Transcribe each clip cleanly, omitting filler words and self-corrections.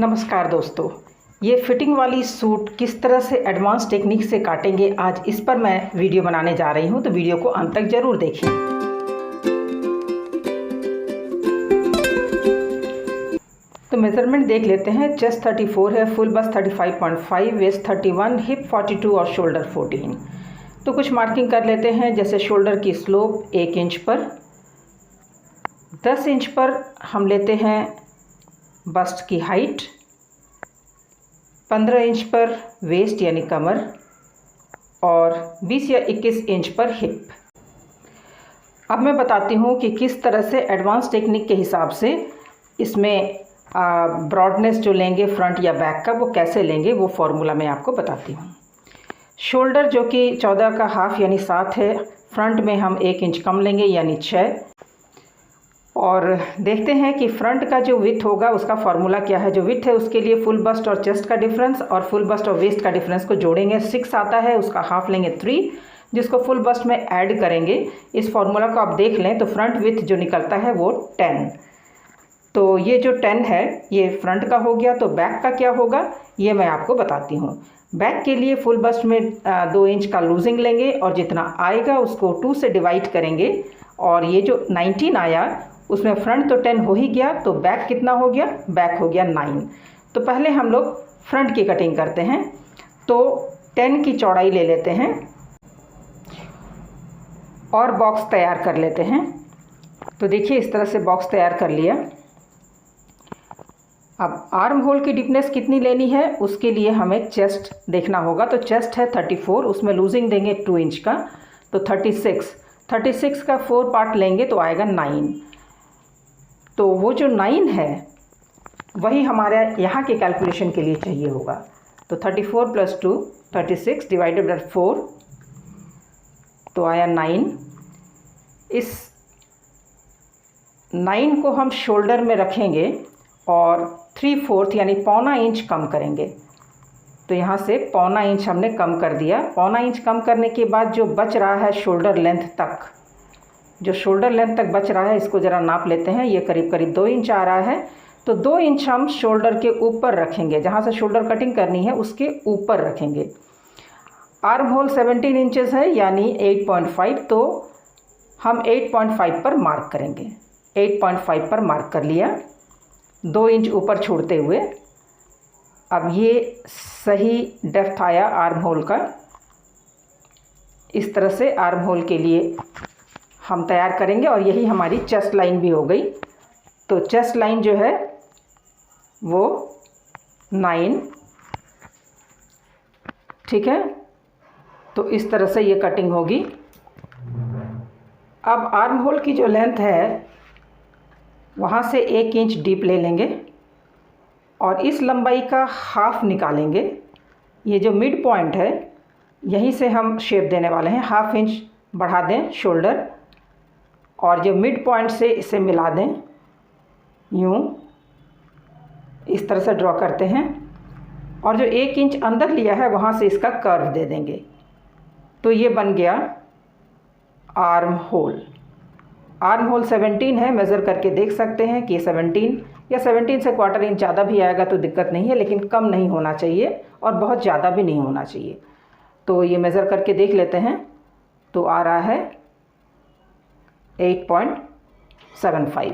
नमस्कार दोस्तों, ये फिटिंग वाली सूट किस तरह से एडवांस टेक्निक से काटेंगे आज इस पर मैं वीडियो बनाने जा रही हूँ, तो वीडियो को अंत तक ज़रूर देखिए। तो मेज़रमेंट देख लेते हैं। चेस्ट 34 है, फुल बस्ट 35.5, वेस्ट 31, हिप 42 और शोल्डर 14। तो कुछ मार्किंग कर लेते हैं। जैसे शोल्डर की स्लोप 1 इंच पर, 10 इंच पर हम लेते हैं बस्ट की हाइट, 15 इंच पर वेस्ट यानी कमर और 20 या 21 इंच पर हिप। अब मैं बताती हूँ कि किस तरह से एडवांस टेक्निक के हिसाब से इसमें ब्रॉडनेस जो लेंगे फ्रंट या बैक का वो कैसे लेंगे, वो फॉर्मूला मैं आपको बताती हूँ। शोल्डर जो कि 14 का हाफ यानी 7 है, फ्रंट में हम 1 इंच कम लेंगे यानी 6। और देखते हैं कि फ्रंट का जो विथ होगा उसका फॉर्मूला क्या है। जो विथ है उसके लिए फुल बस्ट और चेस्ट का डिफरेंस और फुल बस्ट और वेस्ट का डिफरेंस को जोड़ेंगे। 6 आता है, उसका हाफ लेंगे 3, जिसको फुल बस्ट में ऐड करेंगे। इस फॉर्मूला को आप देख लें तो फ्रंट विथ जो निकलता है वो 10। तो ये जो 10 है ये फ्रंट का हो गया। तो बैक का क्या होगा ये मैं आपको बताती हूँ। बैक के लिए फुल बस्ट में 2 इंच का लूजिंग लेंगे और जितना आएगा उसको 2 से डिवाइड करेंगे। और ये जो 19 आया उसमें फ्रंट तो 10 हो ही गया, तो बैक कितना हो गया, बैक हो गया 9। तो पहले हम लोग फ्रंट की कटिंग करते हैं। तो 10 की चौड़ाई ले लेते हैं और बॉक्स तैयार कर लेते हैं। तो देखिए इस तरह से बॉक्स तैयार कर लिया। अब आर्म होल की डीपनेस कितनी लेनी है उसके लिए हमें चेस्ट देखना होगा। तो चेस्ट है 34, उसमें लूजिंग देंगे 2 इंच का, तो 36 का 4 पार्ट लेंगे तो आएगा 9। तो वो जो 9 है वही हमारे यहाँ के कैलकुलेशन के लिए चाहिए होगा। तो 34 + 2 36 डिवाइडेड बाय 4 तो आया 9। इस 9 को हम शोल्डर में रखेंगे और 3/4 यानी पौना इंच कम करेंगे। तो यहाँ से पौना इंच हमने कम कर दिया। पौना इंच कम करने के बाद जो बच रहा है शोल्डर लेंथ तक, जो शोल्डर लेंथ तक बच रहा है इसको ज़रा नाप लेते हैं। ये करीब करीब 2 इंच आ रहा है। तो 2 इंच हम शोल्डर के ऊपर रखेंगे, जहाँ से शोल्डर कटिंग करनी है उसके ऊपर रखेंगे। आर्म होल 17 इंचेस है यानी 8.5, तो हम 8.5 पर मार्क करेंगे। 8.5 पर मार्क कर लिया, 2 इंच ऊपर छोड़ते हुए। अब ये सही डेप्थ आया आर्म होल का। इस तरह से आर्म होल के लिए हम तैयार करेंगे और यही हमारी चेस्ट लाइन भी हो गई। तो चेस्ट लाइन जो है वो 9, ठीक है। तो इस तरह से ये कटिंग होगी। अब आर्म होल की जो लेंथ है वहाँ से 1 इंच डीप ले लेंगे और इस लंबाई का हाफ निकालेंगे। ये जो मिड पॉइंट है यहीं से हम शेप देने वाले हैं। ½ इंच बढ़ा दें शोल्डर और जो मिड पॉइंट से इसे मिला दें, यूँ इस तरह से ड्रॉ करते हैं। और जो 1 इंच अंदर लिया है वहाँ से इसका कर्व दे देंगे। तो ये बन गया आर्म होल। आर्म होल 17 है, मेज़र करके देख सकते हैं कि 17 या 17 से क्वार्टर इंच ज़्यादा भी आएगा तो दिक्कत नहीं है, लेकिन कम नहीं होना चाहिए और बहुत ज़्यादा भी नहीं होना चाहिए। तो ये मेज़र करके देख लेते हैं। तो आ रहा है 8.75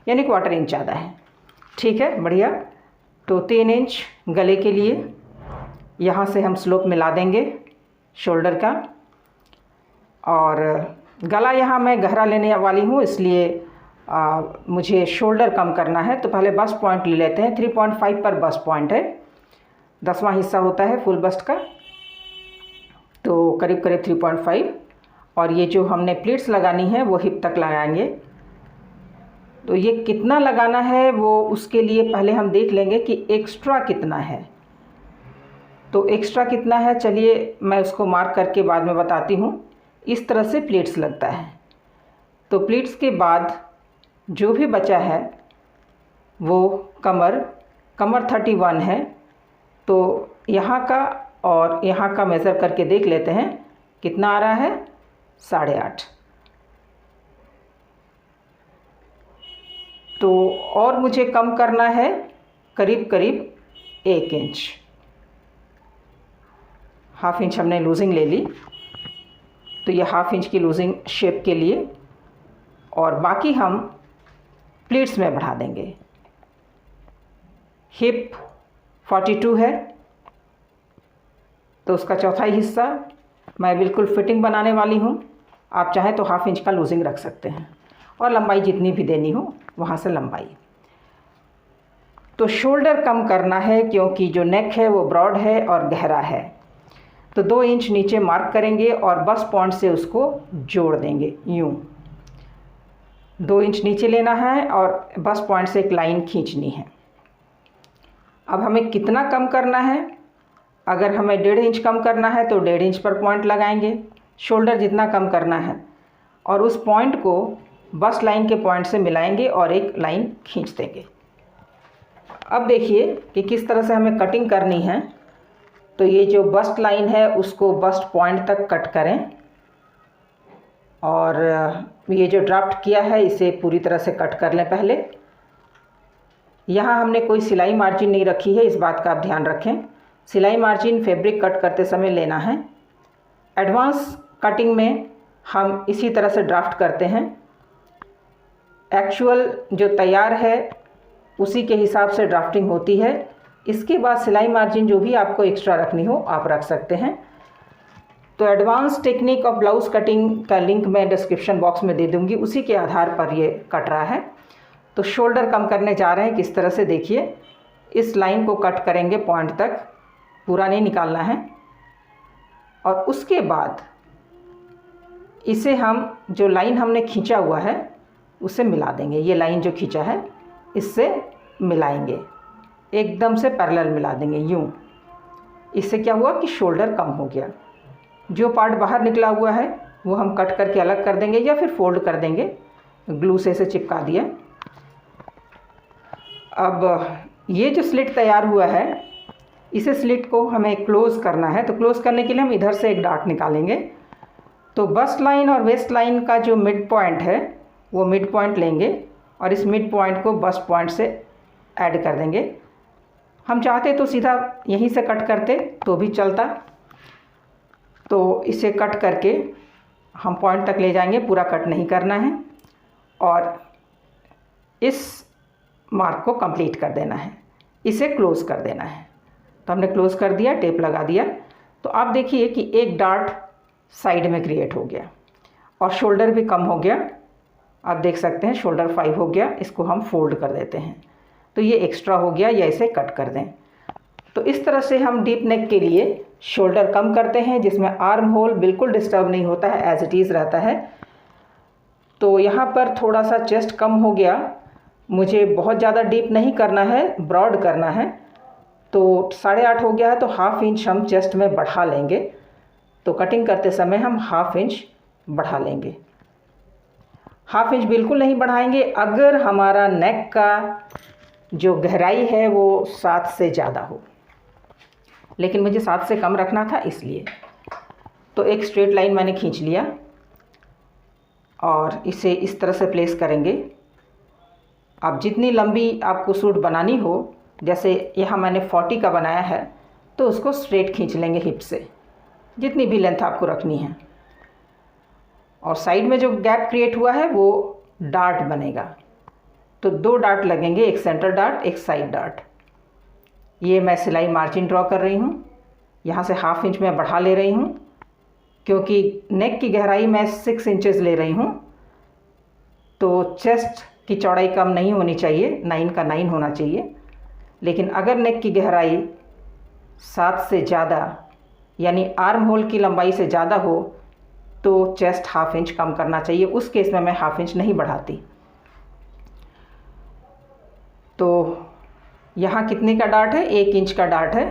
यानी क्वार्टर इंच ज़्यादा है, ठीक है, बढ़िया। तो 3 इंच गले के लिए यहाँ से हम स्लोप मिला देंगे शोल्डर का। और गला यहाँ मैं गहरा लेने वाली हूँ, इसलिए मुझे शोल्डर कम करना है। तो पहले बस्ट पॉइंट ले लेते हैं। 3.5 पर बस्ट पॉइंट है, 10वां हिस्सा होता है फुल बस्ट का, तो करीब करीब 3.5। और ये जो हमने प्लीट्स लगानी है वो हिप तक लगाएंगे। तो ये कितना लगाना है वो उसके लिए पहले हम देख लेंगे कि एक्स्ट्रा कितना है। तो एक्स्ट्रा कितना है चलिए मैं उसको मार्क करके बाद में बताती हूँ। इस तरह से प्लीट्स लगता है। तो प्लीट्स के बाद जो भी बचा है वो कमर 31 है। तो यहाँ का और यहाँ का मेज़र करके देख लेते हैं कितना आ रहा है, 8.5। तो और मुझे कम करना है करीब करीब 1 इंच, ½ इंच हमने लूजिंग ले ली। तो ये ½ इंच की लूजिंग शेप के लिए, और बाकी हम प्लीट्स में बढ़ा देंगे। हिप 42 है, तो उसका चौथाई हिस्सा मैं बिल्कुल फिटिंग बनाने वाली हूँ। आप चाहें तो ½ इंच का लूजिंग रख सकते हैं, और लंबाई जितनी भी देनी हो वहाँ से लंबाई। तो शोल्डर कम करना है क्योंकि जो नेक है वो ब्रॉड है और गहरा है। तो 2 इंच नीचे मार्क करेंगे और बस पॉइंट से उसको जोड़ देंगे। यूँ 2 इंच नीचे लेना है और बस पॉइंट से एक लाइन खींचनी है। अब हमें कितना कम करना है? अगर हमें 1.5 इंच कम करना है तो 1.5 इंच पर पॉइंट लगाएंगे। शोल्डर जितना कम करना है, और उस पॉइंट को बस लाइन के पॉइंट से मिलाएंगे और एक लाइन खींच देंगे। अब देखिए कि किस तरह से हमें कटिंग करनी है। तो ये जो बस्ट लाइन है उसको बस्ट पॉइंट तक कट करें, और ये जो ड्राफ्ट किया है इसे पूरी तरह से कट कर लें पहले। यहाँ हमने कोई सिलाई मार्जिन नहीं रखी है, इस बात का आप ध्यान रखें। सिलाई मार्जिन फैब्रिक कट करते समय लेना है। एडवांस कटिंग में हम इसी तरह से ड्राफ्ट करते हैं। एक्चुअल जो तैयार है उसी के हिसाब से ड्राफ्टिंग होती है। इसके बाद सिलाई मार्जिन जो भी आपको एक्स्ट्रा रखनी हो आप रख सकते हैं। तो advance technique of blouse cutting का लिंक मैं डिस्क्रिप्शन बॉक्स में दे दूँगी, उसी के आधार पर ये कट रहा है। तो शोल्डर कम करने जा रहे हैं किस तरह से, देखिए। इस लाइन को कट करेंगे पॉइंट तक, पूरा नहीं निकालना है। और उसके बाद इसे हम जो लाइन हमने खींचा हुआ है उसे मिला देंगे। ये लाइन जो खींचा है इससे मिलाएंगे, एकदम से पैरेलल मिला देंगे यूँ। इससे क्या हुआ कि शोल्डर कम हो गया। जो पार्ट बाहर निकला हुआ है वो हम कट करके अलग कर देंगे या फिर फोल्ड कर देंगे, ग्लू से इसे चिपका दिया। अब ये जो स्लिट तैयार हुआ है इसे स्लिट को हमें क्लोज़ करना है। तो क्लोज़ करने के लिए हम इधर से एक डार्ट निकालेंगे। तो बस्ट लाइन और वेस्ट लाइन का जो मिड पॉइंट है वो मिड पॉइंट लेंगे और इस मिड पॉइंट को बस्ट पॉइंट से ऐड कर देंगे। हम चाहते तो सीधा यहीं से कट करते तो भी चलता। तो इसे कट करके हम पॉइंट तक ले जाएंगे, पूरा कट नहीं करना है, और इस मार्क को कंप्लीट कर देना है, इसे क्लोज़ कर देना है। तो हमने क्लोज़ कर दिया, टेप लगा दिया। तो आप देखिए कि एक डार्ट साइड में क्रिएट हो गया और शोल्डर भी कम हो गया। आप देख सकते हैं शोल्डर 5 हो गया। इसको हम फोल्ड कर देते हैं तो ये एक्स्ट्रा हो गया, या इसे कट कर दें। तो इस तरह से हम डीप नेक के लिए शोल्डर कम करते हैं, जिसमें आर्म होल बिल्कुल डिस्टर्ब नहीं होता है, एज इट इज़ रहता है। तो यहाँ पर थोड़ा सा चेस्ट कम हो गया, मुझे बहुत ज़्यादा डीप नहीं करना है, ब्रॉड करना है। तो 8.5 हो गया है, तो ½ इंच हम चेस्ट में बढ़ा लेंगे। तो कटिंग करते समय हम ½ इंच बढ़ा लेंगे। ½ इंच बिल्कुल नहीं बढ़ाएंगे अगर हमारा नेक का जो गहराई है वो 7 से ज़्यादा हो, लेकिन मुझे 7 से कम रखना था इसलिए। तो एक स्ट्रेट लाइन मैंने खींच लिया और इसे इस तरह से प्लेस करेंगे। अब जितनी लंबी आपको सूट बनानी हो, जैसे यहाँ मैंने 40 का बनाया है, तो उसको स्ट्रेट खींच लेंगे हिप से, जितनी भी लेंथ आपको रखनी है। और साइड में जो गैप क्रिएट हुआ है वो डार्ट बनेगा। तो 2 डार्ट लगेंगे, एक सेंटर डार्ट, एक साइड डार्ट। ये मैं सिलाई मार्जिन ड्रॉ कर रही हूँ। यहाँ से ½ इंच में बढ़ा ले रही हूँ क्योंकि नेक की गहराई मैं 6 इंचेस ले रही हूँ। तो चेस्ट की चौड़ाई कम नहीं होनी चाहिए, 9 का 9 होना चाहिए। लेकिन अगर नेक की गहराई 7 से ज़्यादा यानी आर्म होल की लंबाई से ज़्यादा हो तो चेस्ट ½ इंच कम करना चाहिए। उस केस में मैं ½ इंच नहीं बढ़ाती। तो यहाँ कितने का डार्ट है? 1 इंच का डार्ट है।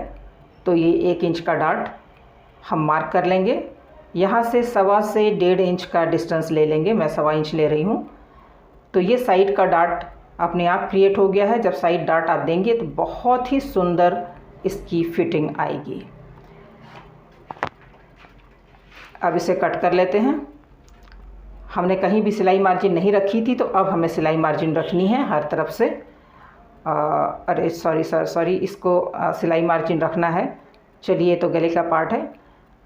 तो ये 1 इंच का डार्ट हम मार्क कर लेंगे। यहाँ से 1.25 से 1.5 इंच का डिस्टेंस ले लेंगे, मैं 1.25 इंच ले रही हूँ। तो ये साइड का डार्ट अपने आप क्रिएट हो गया है। जब साइड डार्ट आप देंगे तो बहुत ही सुंदर इसकी फिटिंग आएगी। अब इसे कट कर लेते हैं। हमने कहीं भी सिलाई मार्जिन नहीं रखी थी, तो अब हमें सिलाई मार्जिन रखनी है हर तरफ से। अरे सॉरी इसको सिलाई मार्जिन रखना है। चलिए, तो गले का पार्ट है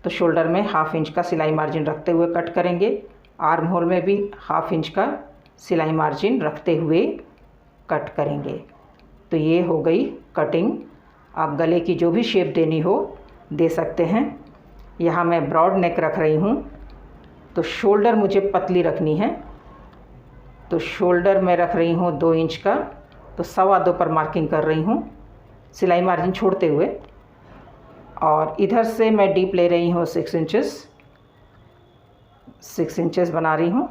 तो शोल्डर में 1/2 इंच का सिलाई मार्जिन रखते हुए कट करेंगे। आर्म होल में भी 1/2 इंच का सिलाई मार्जिन रखते हुए कट करेंगे। तो ये हो गई कटिंग। आप गले की जो भी शेप देनी हो दे सकते हैं। यहाँ मैं ब्रॉड नेक रख रही हूँ, तो शोल्डर मुझे पतली रखनी है, तो शोल्डर में रख रही हूँ 2 इंच का, तो 2.25 पर मार्किंग कर रही हूँ सिलाई मार्जिन छोड़ते हुए। और इधर से मैं डीप ले रही हूँ 6 इंचेस बना रही हूँ,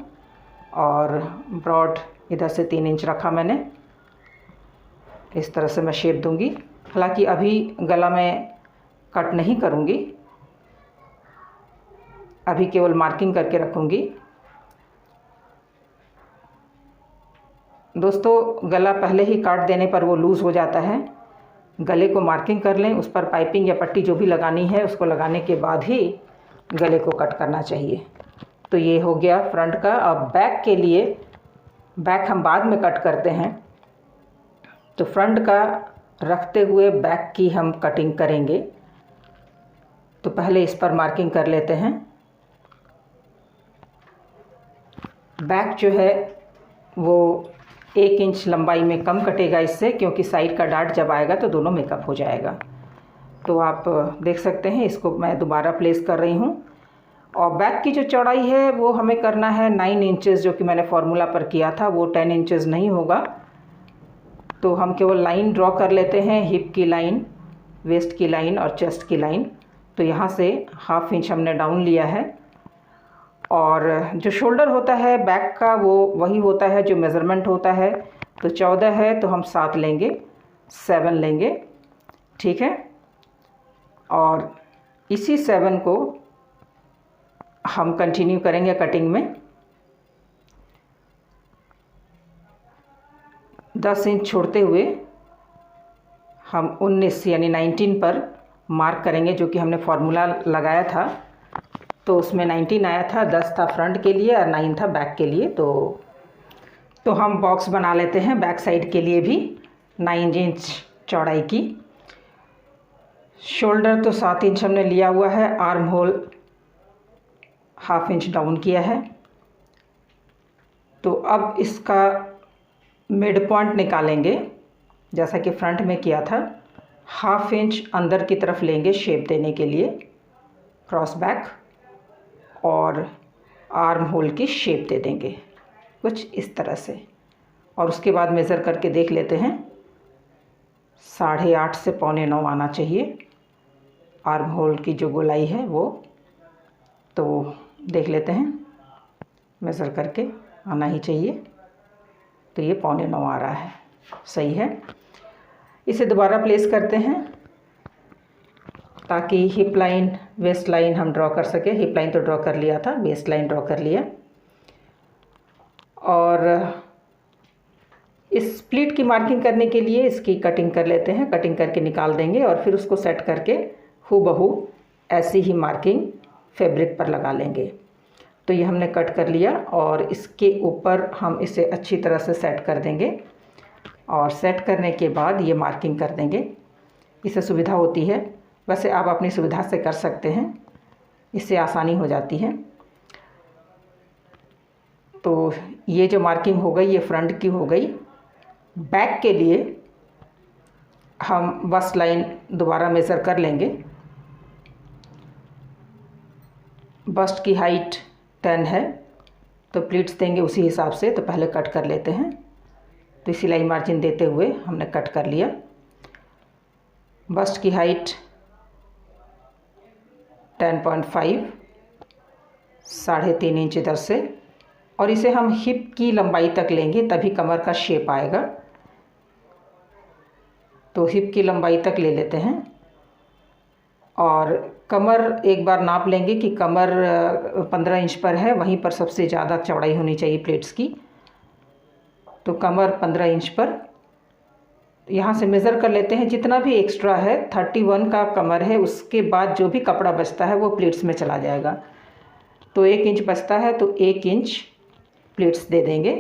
और ब्रॉड इधर से 3 इंच रखा मैंने। इस तरह से मैं शेप दूंगी। हालांकि अभी गला में कट नहीं करूँगी, अभी केवल मार्किंग करके रखूँगी। दोस्तों, गला पहले ही काट देने पर वो लूज़ हो जाता है। गले को मार्किंग कर लें, उस पर पाइपिंग या पट्टी जो भी लगानी है उसको लगाने के बाद ही गले को कट करना चाहिए। तो ये हो गया फ्रंट का। अब बैक के लिए, बैक हम बाद में कट करते हैं, तो फ्रंट का रखते हुए बैक की हम कटिंग करेंगे। तो पहले इस पर मार्किंग कर लेते हैं। बैक जो है वो 1 इंच लंबाई में कम कटेगा इससे, क्योंकि साइड का डार्ट जब आएगा तो दोनों मेकअप हो जाएगा। तो आप देख सकते हैं, इसको मैं दोबारा प्लेस कर रही हूँ। और बैक की जो चौड़ाई है वो हमें करना है 9 इंचेस, जो कि मैंने फॉर्मूला पर किया था। वो 10 इंचेस नहीं होगा। तो हम केवल लाइन ड्रॉ कर लेते हैं, हिप की लाइन, वेस्ट की लाइन और चेस्ट की लाइन। तो यहाँ से 1/2 इंच हमने डाउन लिया है। और जो शोल्डर होता है बैक का वो वही होता है जो मेज़रमेंट होता है। तो 14 है तो हम 7 लेंगे, 7 लेंगे, ठीक है। और इसी 7 को हम कंटिन्यू करेंगे कटिंग में। 10 इंच छोड़ते हुए हम 19 यानी 19 पर मार्क करेंगे, जो कि हमने फार्मूला लगाया था। तो उसमें 19 आया था, 10 था फ्रंट के लिए और 9 था बैक के लिए। तो हम बॉक्स बना लेते हैं बैक साइड के लिए भी 9 इंच चौड़ाई की। शोल्डर तो 7 इंच हमने लिया हुआ है, आर्म होल 1/2 इंच डाउन किया है। तो अब इसका मिड पॉइंट निकालेंगे, जैसा कि फ्रंट में किया था। 1/2 इंच अंदर की तरफ लेंगे शेप देने के लिए, क्रॉस बैक, और आर्म होल की शेप दे देंगे कुछ इस तरह से। और उसके बाद मेज़र करके देख लेते हैं, 8.5 से 8.25 आना चाहिए आर्म होल की जो गोलाई है वो। तो देख लेते हैं, मेज़र करके आना ही चाहिए। तो ये 8.25 आ रहा है, सही है। इसे दोबारा प्लेस करते हैं ताकि हिप लाइन, वेस्ट लाइन हम ड्रॉ कर सके। हिप लाइन तो ड्रॉ कर लिया था, वेस्ट लाइन ड्रॉ कर लिया। और इस प्लीट की मार्किंग करने के लिए इसकी कटिंग कर लेते हैं। कटिंग करके निकाल देंगे और फिर उसको सेट करके हूबहू ऐसी ही मार्किंग फैब्रिक पर लगा लेंगे। तो ये हमने कट कर लिया और इसके ऊपर हम इसे अच्छी तरह से सेट कर देंगे। और सेट करने के बाद ये मार्किंग कर देंगे। इससे सुविधा होती है, वैसे आप अपनी सुविधा से कर सकते हैं, इससे आसानी हो जाती है। तो ये जो मार्किंग हो गई ये फ्रंट की हो गई। बैक के लिए हम बस्ट लाइन दोबारा मेज़र कर लेंगे। बस्ट की हाइट 10 है तो प्लीट्स देंगे उसी हिसाब से। तो पहले कट कर लेते हैं। तो सिलाई मार्जिन देते हुए हमने कट कर लिया। बस्ट की हाइट 10.5, 3.5 इंच इधर से, और इसे हम हिप की लंबाई तक लेंगे तभी कमर का शेप आएगा। तो हिप की लंबाई तक ले लेते हैं और कमर एक बार नाप लेंगे कि कमर 15 इंच पर है, वहीं पर सबसे ज़्यादा चौड़ाई होनी चाहिए प्लेट्स की। तो कमर 15 इंच पर यहाँ से मेज़र कर लेते हैं। जितना भी एक्स्ट्रा है 31 का कमर है, उसके बाद जो भी कपड़ा बचता है वो प्लेट्स में चला जाएगा। तो 1 इंच बचता है तो 1 इंच प्लेट्स दे देंगे।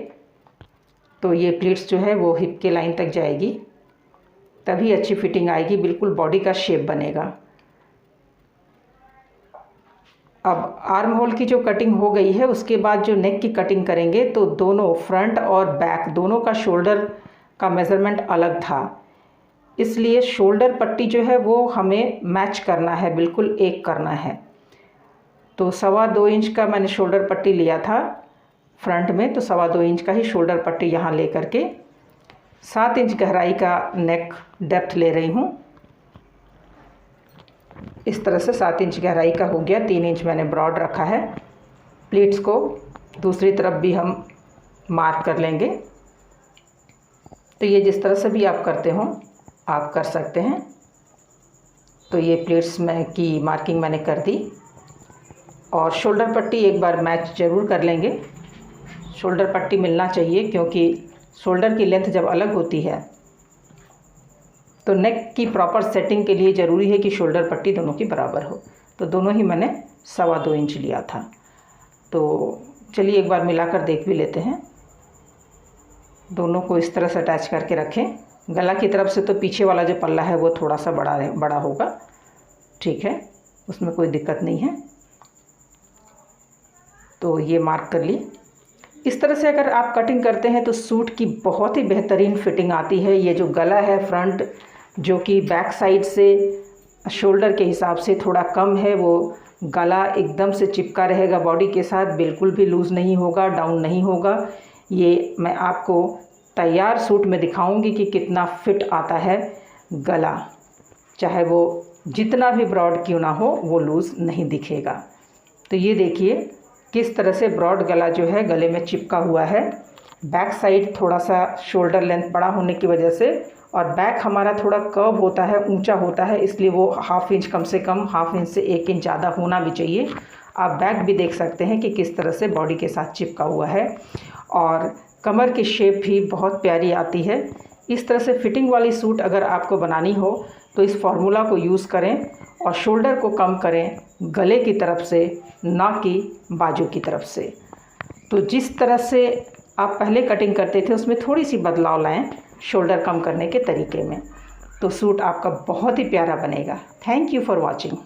तो ये प्लेट्स जो है वो हिप के लाइन तक जाएगी तभी अच्छी फिटिंग आएगी, बिल्कुल बॉडी का शेप बनेगा। अब आर्म होल की जो कटिंग हो गई है, उसके बाद जो नेक की कटिंग करेंगे तो दोनों फ्रंट और बैक दोनों का शोल्डर का मेज़रमेंट अलग था, इसलिए शोल्डर पट्टी जो है वो हमें मैच करना है, बिल्कुल एक करना है। तो 2.25 इंच का मैंने शोल्डर पट्टी लिया था फ्रंट में, तो 2.25 इंच का ही शोल्डर पट्टी यहाँ ले करके 7 इंच गहराई का नेक डेप्थ ले रही हूँ। इस तरह से 7 इंच गहराई का हो गया, 3 इंच मैंने ब्रॉड रखा है। प्लीट्स को दूसरी तरफ भी हम मार्क कर लेंगे। तो ये जिस तरह से भी आप करते हो आप कर सकते हैं। तो ये प्लेट्स में की मार्किंग मैंने कर दी, और शोल्डर पट्टी एक बार मैच ज़रूर कर लेंगे। शोल्डर पट्टी मिलना चाहिए, क्योंकि शोल्डर की लेंथ जब अलग होती है तो नेक की प्रॉपर सेटिंग के लिए ज़रूरी है कि शोल्डर पट्टी दोनों की बराबर हो। तो दोनों ही मैंने 2.25 इंच लिया था। तो चलिए एक बार मिलाकर देख भी लेते हैं। दोनों को इस तरह से अटैच करके रखें। गला की तरफ से तो पीछे वाला जो पल्ला है वो थोड़ा सा बड़ा होगा, ठीक है, उसमें कोई दिक्कत नहीं है। तो ये मार्क कर ली। इस तरह से अगर आप कटिंग करते हैं तो सूट की बहुत ही बेहतरीन फिटिंग आती है। ये जो गला है फ्रंट, जो कि बैक साइड से शोल्डर के हिसाब से थोड़ा कम है, वो गला एकदम से चिपका रहेगा बॉडी के साथ, बिल्कुल भी लूज़ नहीं होगा, डाउन नहीं होगा। ये मैं आपको तैयार सूट में दिखाऊंगी कि कितना फिट आता है गला, चाहे वो जितना भी ब्रॉड क्यों ना हो वो लूज़ नहीं दिखेगा। तो ये देखिए किस तरह से ब्रॉड गला जो है गले में चिपका हुआ है। बैक साइड थोड़ा सा शोल्डर लेंथ बड़ा होने की वजह से, और बैक हमारा थोड़ा कर्व होता है, ऊंचा होता है, इसलिए वो 1/2 इंच कम से कम 1/2 इंच से 1 इंच ज़्यादा होना भी चाहिए। आप बैक भी देख सकते हैं कि किस तरह से बॉडी के साथ चिपका हुआ है, और कमर की शेप भी बहुत प्यारी आती है। इस तरह से फिटिंग वाली सूट अगर आपको बनानी हो तो इस फॉर्मूला को यूज़ करें, और शोल्डर को कम करें गले की तरफ से, ना कि बाजू की तरफ से। तो जिस तरह से आप पहले कटिंग करते थे उसमें थोड़ी सी बदलाव लाएं शोल्डर कम करने के तरीके में, तो सूट आपका बहुत ही प्यारा बनेगा। Thank you for watching.